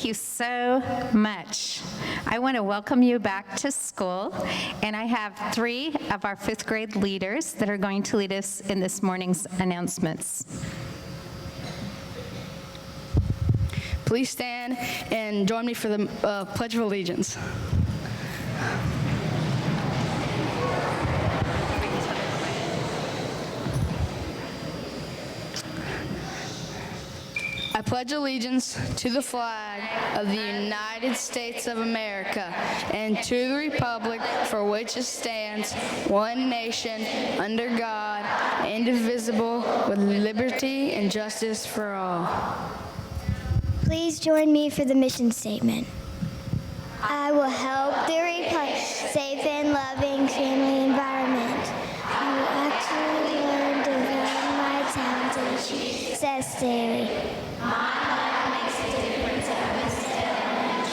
thank you so much. I want to welcome you back to school, and I have 3 of our 5th grade leaders that are going to lead us in this morning's announcements. Please stand and join me for the Pledge of Allegiance. I pledge allegiance to the flag of the United States of America and to the republic for which it stands, one nation, under God, indivisible, with liberty and justice for all. Please join me for the mission statement. I will help the republic safe and loving family environment. I will actually learn to learn my talents and success daily. My life makes a difference at Winstead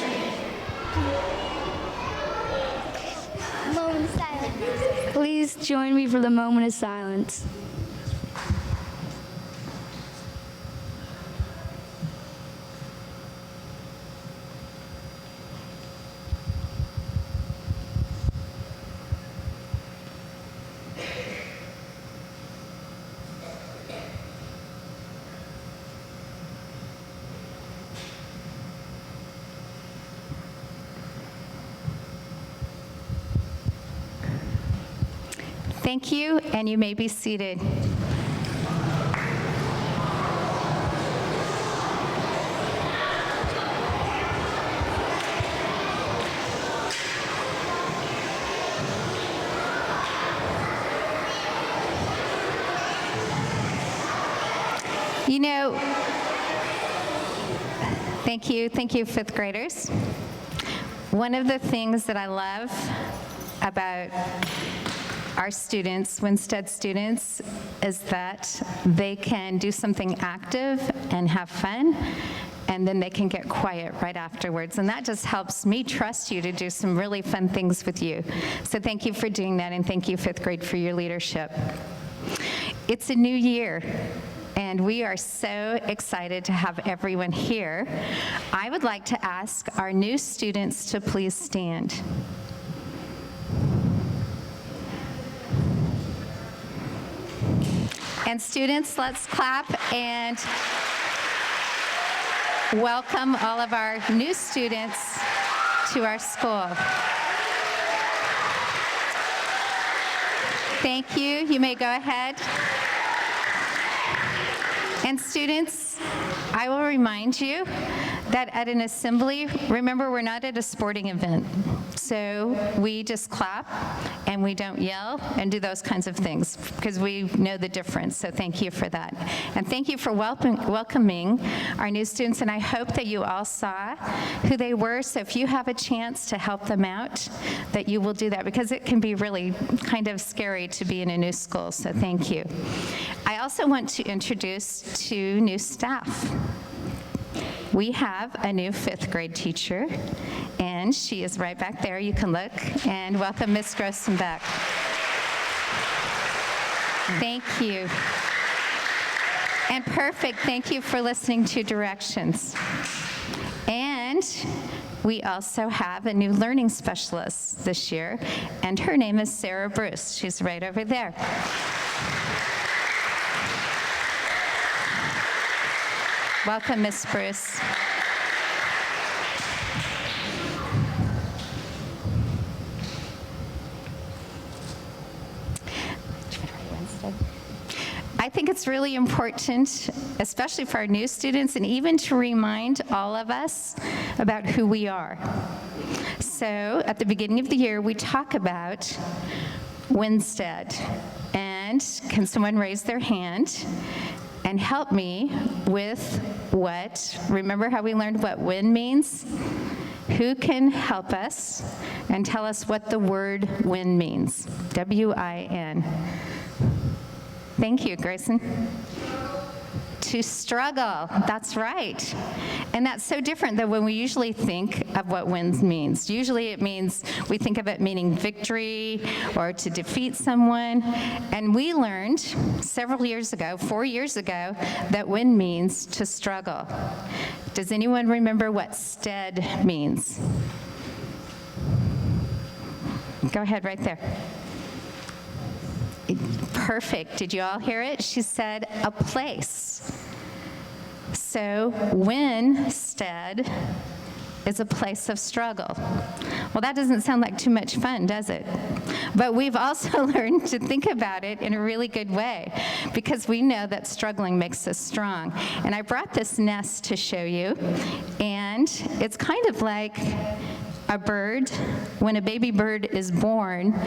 Elementary. Moment of silence. Please join me for the moment of silence. Thank you, and you may be seated. You know, thank you, 5th graders. One of the things that I love about our students, Winstead students, is that they can do something active and have fun, and then they can get quiet right afterwards. And that just helps me trust you to do some really fun things with you. So thank you for doing that, and thank you, 5th grade, for your leadership. It's a new year, and we are so excited to have everyone here. I would like to ask our new students to please stand. And students, let's clap and welcome all of our new students to our school. Thank you. You may go ahead. And students, I will remind you that at an assembly, remember, we're not at a sporting event. So we just clap and we don't yell and do those kinds of things because we know the difference. So thank you for that. And thank you for welcoming our new students. And I hope that you all saw who they were. So if you have a chance to help them out, that you will do that, because it can be really kind of scary to be in a new school. So thank you. I also want to introduce 2 new staff. We have a new 5th grade teacher, and she is right back there. You can look, and welcome Miss Grossenbeck. Thank you. And perfect, thank you for listening to directions. And we also have a new learning specialist this year, and her name is Sarah Bruce. She's right over there. Welcome, Miss Bruce. I think it's really important, especially for our new students, and even to remind all of us about who we are. So at the beginning of the year, we talk about Winstead. And can someone raise their hand and help me with remember how we learned what win means? Who can help us and tell us what the word win means? W-I-N. Thank you, Grayson. To struggle, that's right. And that's so different than when we usually think of what wins means. Usually it means, we think of it meaning victory or to defeat someone. And we learned several years ago, 4 years ago, that win means to struggle. Does anyone remember what stead means? Go ahead, right there. Perfect. Did you all hear it? She said a place. So Winstead is a place of struggle. Well, that doesn't sound like too much fun, does it? But we've also learned to think about it in a really good way, because we know that struggling makes us strong. And I brought this nest to show you, and it's kind of like a bird. When a baby bird is born,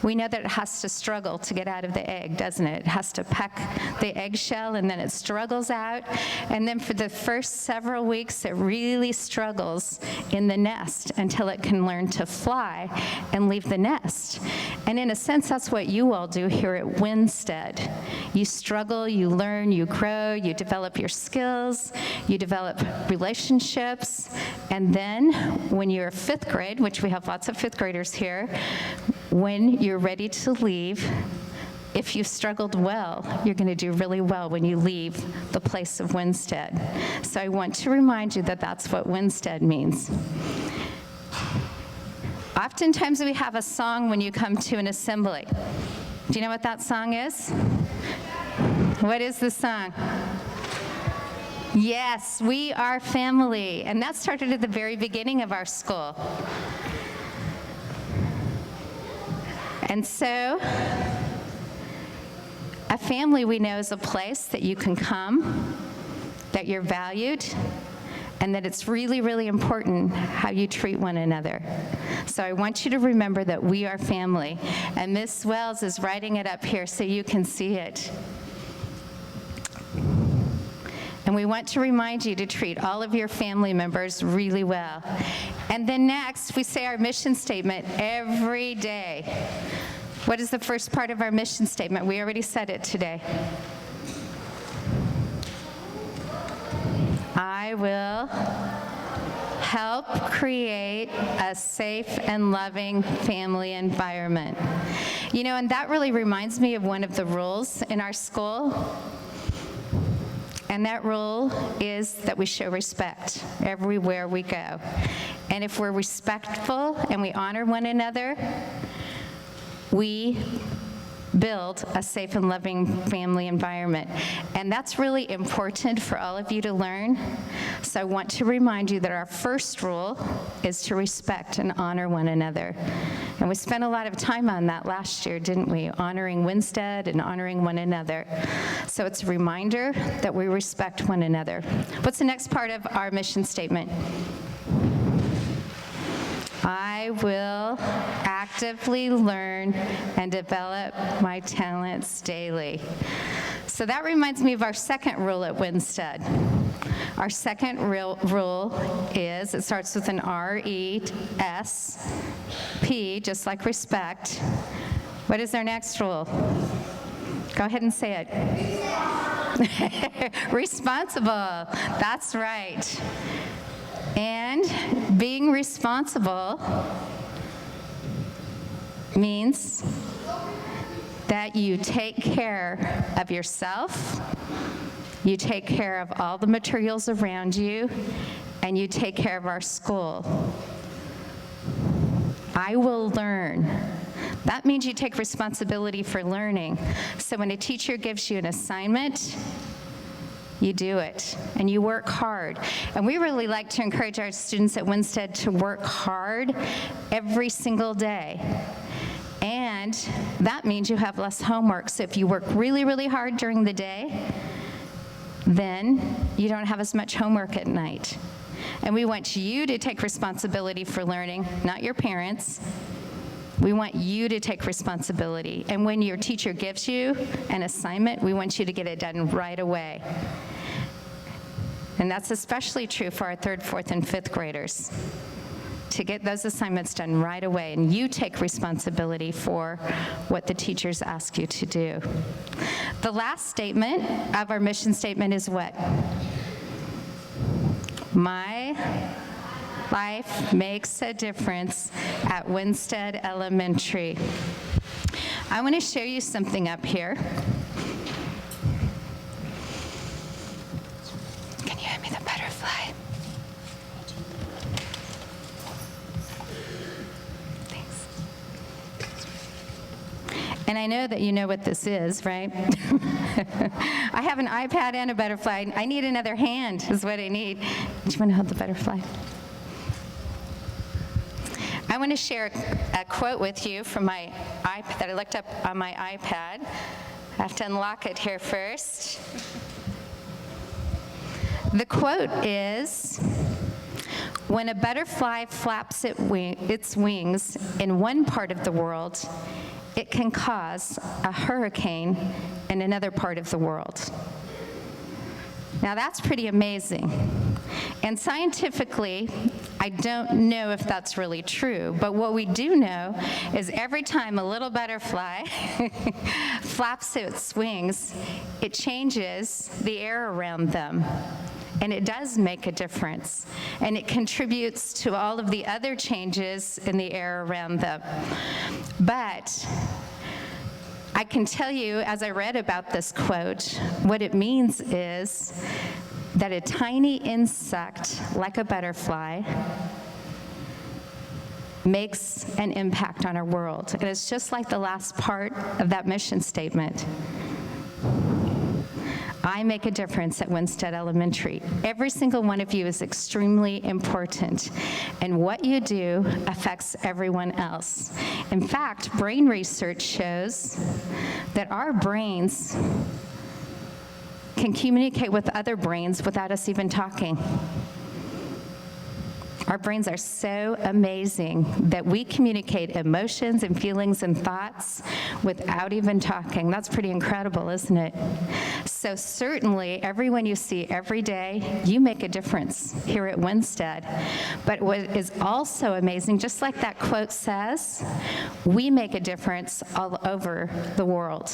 we know that it has to struggle to get out of the egg, doesn't it? It has to peck the eggshell, and then it struggles out. And then for the first several weeks, it really struggles in the nest until it can learn to fly and leave the nest. And in a sense, that's what you all do here at Winstead. You struggle, you learn, you grow, you develop your skills, you develop relationships. And then when you're fifth grade, which we have lots of fifth graders here, when you're ready to leave, if you've struggled well, you're going to do really well when you leave the place of Winstead. So I want to remind you that that's what Winstead means. Oftentimes we have a song when you come to an assembly. Do you know what that song is? What is the song? Yes, we are family. And that started at the very beginning of our school. And so, a family, we know, is a place that you can come, that you're valued, and that it's really, really important how you treat one another. So I want you to remember that we are family. And Miss Wells is writing it up here so you can see it. And we want to remind you to treat all of your family members really well. And then next, we say our mission statement every day. What is the first part of our mission statement? We already said it today. I will help create a safe and loving family environment. You know, and that really reminds me of one of the rules in our school. And that rule is that we show respect everywhere we go. And if we're respectful and we honor one another, we build a safe and loving family environment. And that's really important for all of you to learn. So I want to remind you that our first rule is to respect and honor one another. And we spent a lot of time on that last year, didn't we? Honoring Winstead and honoring one another. So it's a reminder that we respect one another. What's the next part of our mission statement? I will actively learn and develop my talents daily. So that reminds me of our second rule at Winstead. Our second rule is, it starts with an R-E-S-P, just like respect. What is our next rule? Go ahead and say it. Responsible. That's right. And being responsible means that you take care of yourself, you take care of all the materials around you, and you take care of our school. I will learn. That means you take responsibility for learning. So when a teacher gives you an assignment, you do it, and you work hard. And we really like to encourage our students at Winstead to work hard every single day. And that means you have less homework. So if you work really, really hard during the day, then you don't have as much homework at night. And we want you to take responsibility for learning, not your parents. We want you to take responsibility. And when your teacher gives you an assignment, we want you to get it done right away. And that's especially true for our third, fourth, and fifth graders, to get those assignments done right away. And you take responsibility for what the teachers ask you to do. The last statement of our mission statement is what? My life makes a difference at Winstead Elementary. I want to show you something up here. Can you hand me the butterfly? And I know that you know what this is, right? I have an iPad and a butterfly. I need another hand is what I need. Do you want to hold the butterfly? I want to share a quote with you from my iPad that I looked up on my iPad. I have to unlock it here first. The quote is, "When a butterfly flaps its wings in one part of the world, it can cause a hurricane in another part of the world." Now that's pretty amazing. And scientifically, I don't know if that's really true, but what we do know is every time a little butterfly flaps its wings, it changes the air around them. And it does make a difference. And it contributes to all of the other changes in the air around them. But I can tell you, as I read about this quote, what it means is that a tiny insect, like a butterfly, makes an impact on our world. And it's just like the last part of that mission statement. I make a difference at Winstead Elementary. Every single one of you is extremely important, and what you do affects everyone else. In fact, brain research shows that our brains can communicate with other brains without us even talking. Our brains are so amazing that we communicate emotions and feelings and thoughts without even talking. That's pretty incredible, isn't it? So certainly, everyone you see every day, you make a difference here at Winstead. But what is also amazing, just like that quote says, we make a difference all over the world.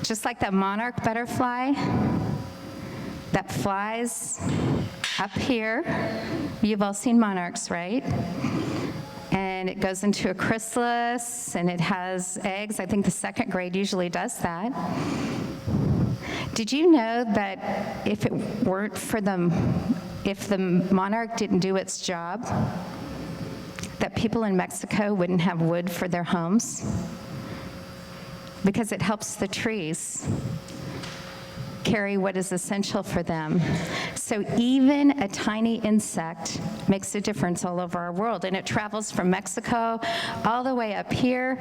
Just like that monarch butterfly that flies up here. You've all seen monarchs, right? And it goes into a chrysalis, and it has eggs. I think the second grade usually does that. Did you know that if it weren't for if the monarch didn't do its job, that people in Mexico wouldn't have wood for their homes? Because it helps the trees carry what is essential for them. So even a tiny insect makes a difference all over our world, and it travels from Mexico all the way up here,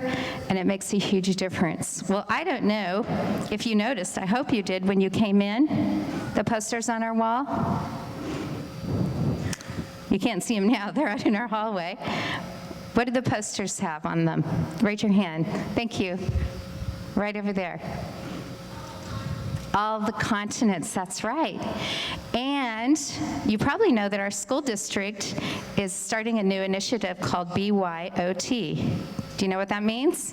and it makes a huge difference. Well, I don't know if you noticed, I hope you did when you came in, the posters on our wall. You can't see them now, they're out in our hallway. What do the posters have on them? Raise your hand. Thank you. Right over there. All the continents, that's right. And you probably know that our school district is starting a new initiative called BYOT. Do you know what that means?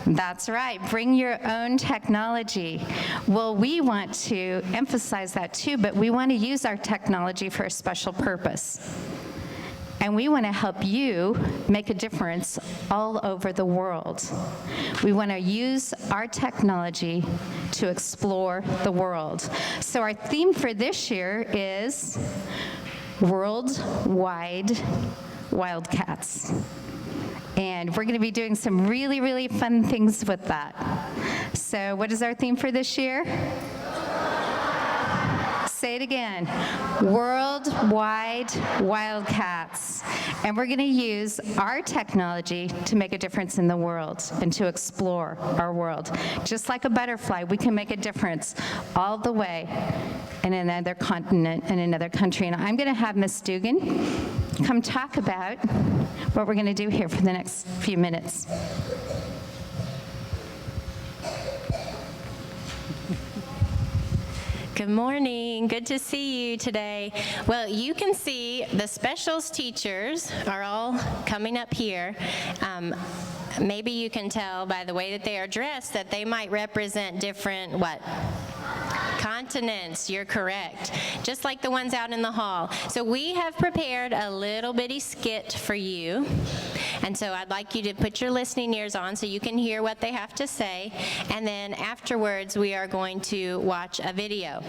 That's right, bring your own technology. Well, we want to emphasize that too, but we want to use our technology for a special purpose. And we want to help you make a difference all over the world. We want to use our technology to explore the world. So our theme for this year is Worldwide Wildcats. And we're going to be doing some really, really fun things with that. So what is our theme for this year? Say it again, Worldwide Wildcats. And we're going to use our technology to make a difference in the world and to explore our world. Just like a butterfly, we can make a difference all the way in another continent and another country. And I'm going to have Miss Dugan come talk about what we're going to do here for the next few minutes. Good morning. Good to see you today. Well, you can see the specials teachers are all coming up here. Maybe you can tell by the way that they are dressed that they might represent different, continents. You're correct. Just like the ones out in the hall. So we have prepared a little bitty skit for you. And so I'd like you to put your listening ears on so you can hear what they have to say. And then afterwards, we are going to watch a video.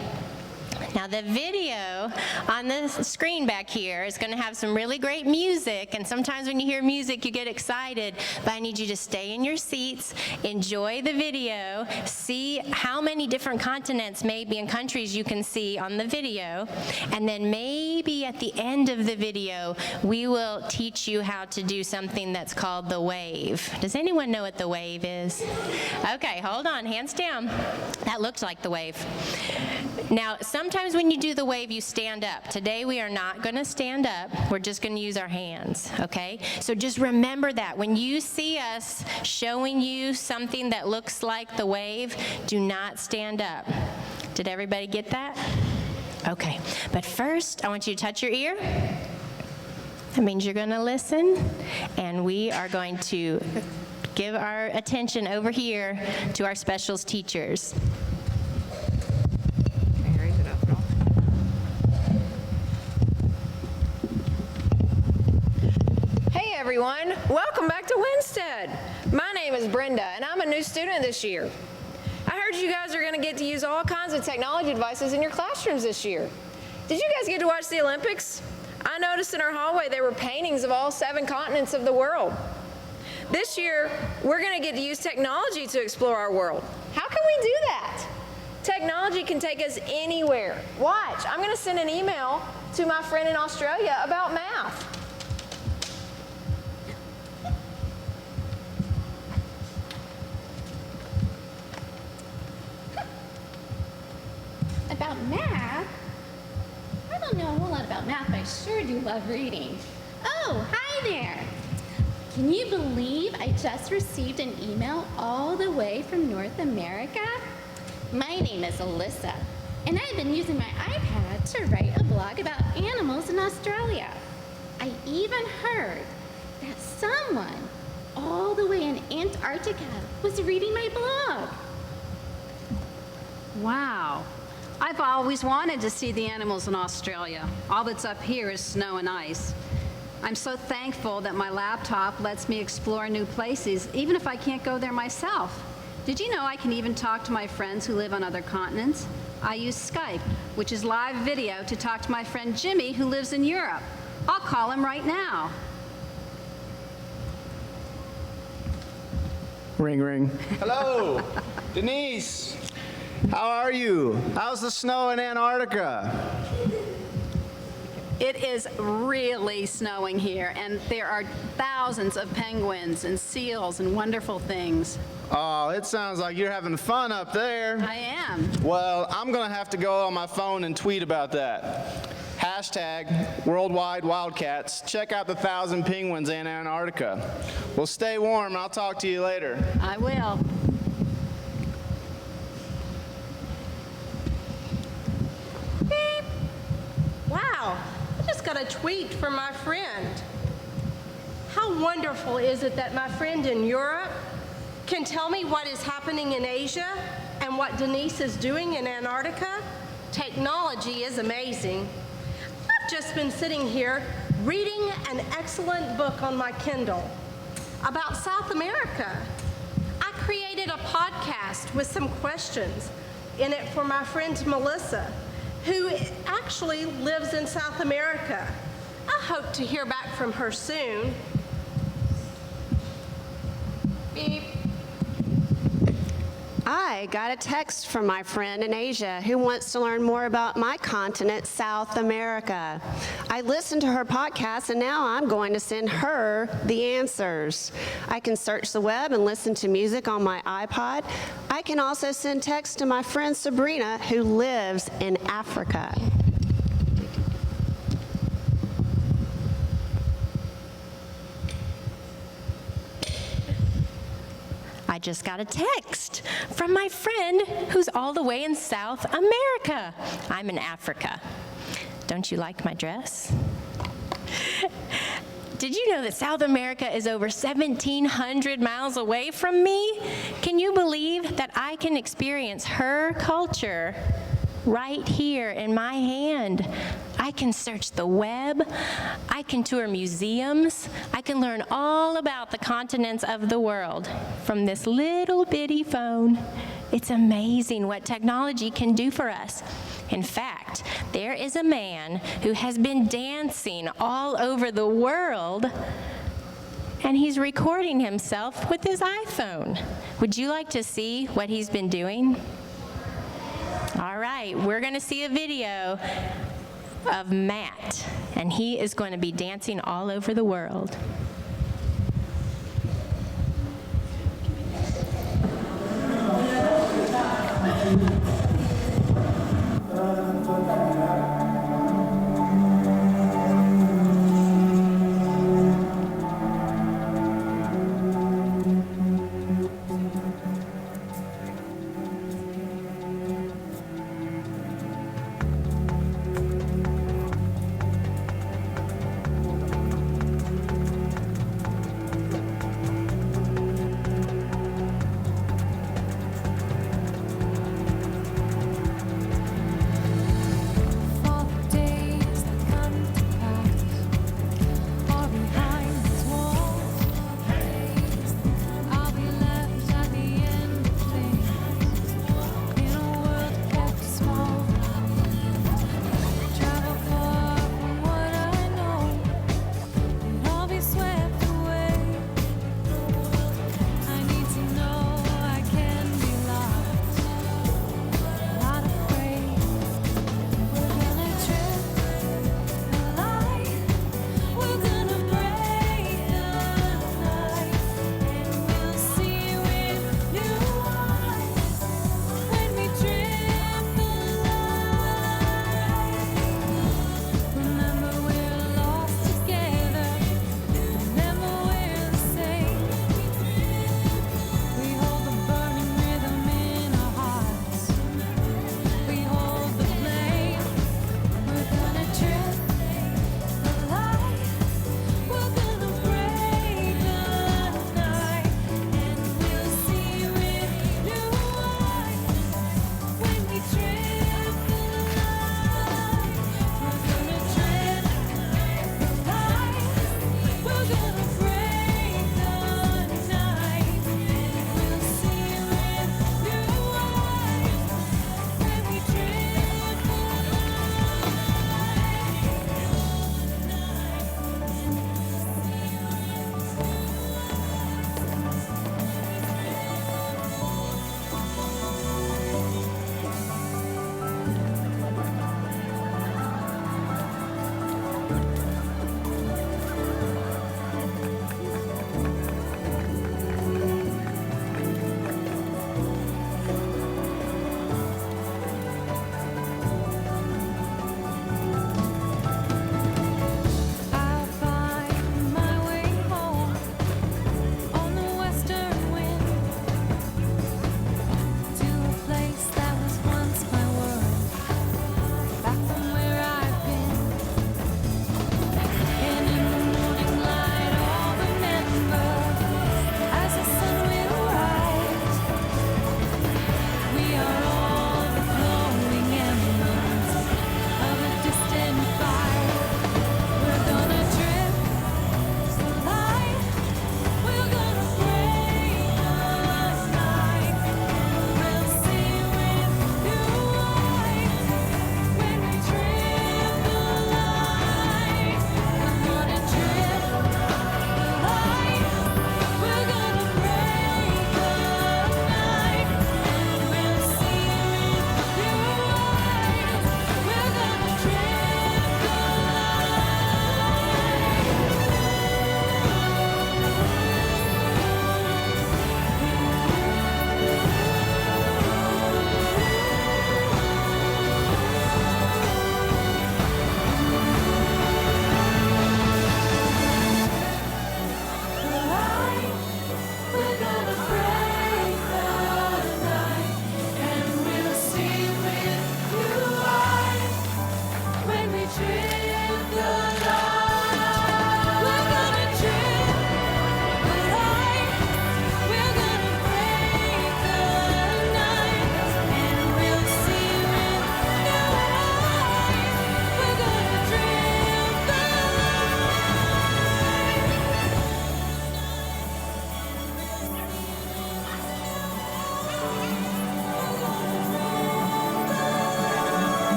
Now, the video on the screen back here is going to have some really great music, and sometimes when you hear music, you get excited, but I need you to stay in your seats, enjoy the video, see how many different continents, maybe, and countries you can see on the video, and then maybe at the end of the video, we will teach you how to do something that's called the wave. Does anyone know what the wave is? Okay, hold on, hands down. That looked like the wave. Now, sometimes when you do the wave, you stand up. Today, we are not going to stand up. We're just going to use our hands, okay? So just remember that. When you see us showing you something that looks like the wave, do not stand up. Did everybody get that? Okay, but first, I want you to touch your ear. That means you're going to listen, and we are going to give our attention over here to our specials teachers. Hey everyone, welcome back to Winstead. My name is Brenda, and I'm a new student this year. I heard you guys are going to get to use all kinds of technology devices in your classrooms this year. Did you guys get to watch the Olympics? I noticed in our hallway there were paintings of all 7 continents of the world. This year, we're going to get to use technology to explore our world. How can we do that? Technology can take us anywhere. Watch, I'm going to send an email to my friend in Australia about math. About math? I don't know a whole lot about math, but I sure do love reading. Oh, hi there. Can you believe I just received an email all the way from North America? My name is Alyssa, and I've been using my iPad to write a blog about animals in Australia. I even heard that someone all the way in Antarctica was reading my blog. Wow. I've always wanted to see the animals in Australia. All that's up here is snow and ice. I'm so thankful that my laptop lets me explore new places, even if I can't go there myself. Did you know I can even talk to my friends who live on other continents? I use Skype, which is live video, to talk to my friend Jimmy, who lives in Europe. I'll call him right now. Ring, ring. Hello, Denise. How are you? How's the snow in Antarctica? It is really snowing here, and there are thousands of penguins and seals and wonderful things. Oh, it sounds like you're having fun up there. I am. Well, I'm gonna have to go on my phone and tweet about that. Hashtag worldwide Wildcats. Check out the 1,000 penguins in Antarctica. Well, stay warm, and I'll talk to you later. I will. Beep. Wow, I just got a tweet from my friend. How wonderful is it that my friend in Europe can tell me what is happening in Asia and what Denise is doing in Antarctica? Technology is amazing. I've just been sitting here reading an excellent book on my Kindle about South America. I created a podcast with some questions in it for my friend Melissa, who actually lives in South America. I hope to hear back from her soon. Beep. I got a text from my friend in Asia who wants to learn more about my continent, South America. I listened to her podcast, and now I'm going to send her the answers. I can search the web and listen to music on my iPod. I can also send text to my friend Sabrina, who lives in Africa. I just got a text from my friend who's all the way in South America. I'm in Africa. Don't you like my dress? Did you know that South America is over 1,700 miles away from me? Can you believe that I can experience her culture right here in my hand? I can search the web, I can tour museums, I can learn all about the continents of the world from this little bitty phone. It's amazing what technology can do for us. In fact, there is a man who has been dancing all over the world, and he's recording himself with his iPhone. Would you like to see what he's been doing? All right, we're going to see a video of Matt, and he is going to be dancing all over the world.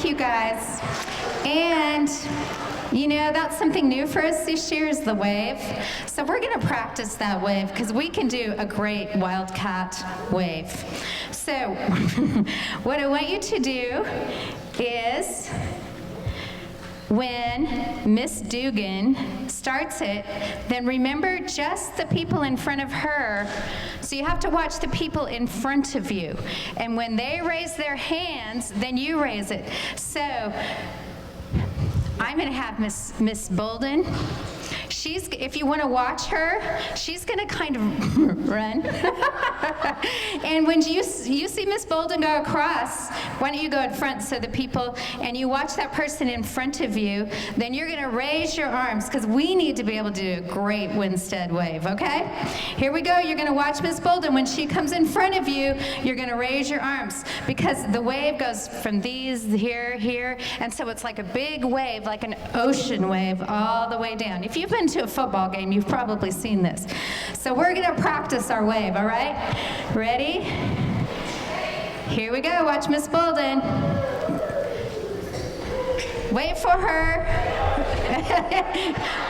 you guys. And you know, that's something new for us this year is the wave. So we're going to practice that wave because we can do a great Wildcat wave. So what I want you to do is when Miss Dugan starts it, then remember just the people in front of her. So you have to watch the people in front of you. And when they raise their hands, then you raise it. So I'm going to have Miss Bolden. If you want to watch her, she's going to kind of run. And when you see Miss Bolden go across, why don't you go in front so the people, and you watch that person in front of you, then you're going to raise your arms because we need to be able to do a great Winstead wave, okay? Here we go. You're going to watch Miss Bolden. When she comes in front of you, you're going to raise your arms because the wave goes from these here, and so it's like a big wave, like an ocean wave all the way down. If you've been to a football game, you've probably seen this. So we're going to practice our wave, all right? Ready? Here we go. Watch Miss Bolden. Wait for her.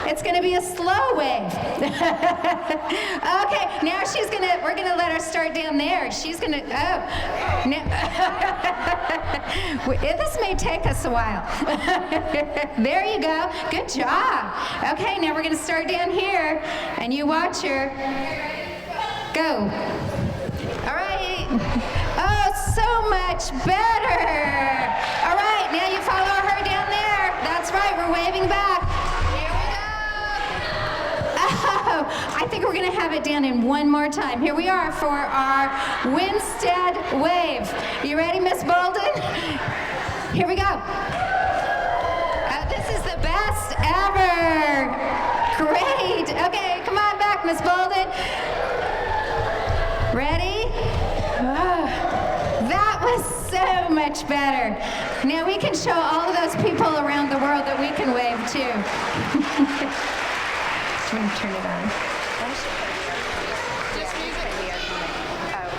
It's going to be a slow wave. Okay, now we're going to let her start down there. She's going to, this may take us a while. There you go. Good job. Okay, now we're going to start down here, and you watch her. Go. All right. Oh, so much better. All right, now you follow her down there. That's right, we're waving back. Here we go. Oh, I think we're going to have it down in one more time. Here we are for our Winstead wave. You ready, Miss Bolden? Here we go. This is the best ever. Great. Okay, come on back, Miss Bolden. Ready? Oh, that was so much better. Now we can show all of those people around the world that we can wave too. I'm going to turn it on.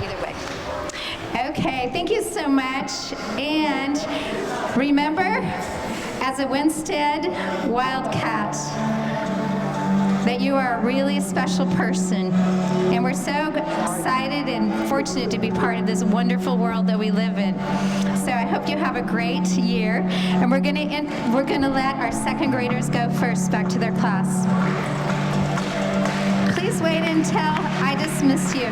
Either way. Okay, thank you so much. And remember, as a Winstead Wildcat, that you are a really special person. And we're so excited and fortunate to be part of this wonderful world that we live in. So I hope you have a great year. And we're gonna let our second graders go first back to their class. Please wait until I dismiss you.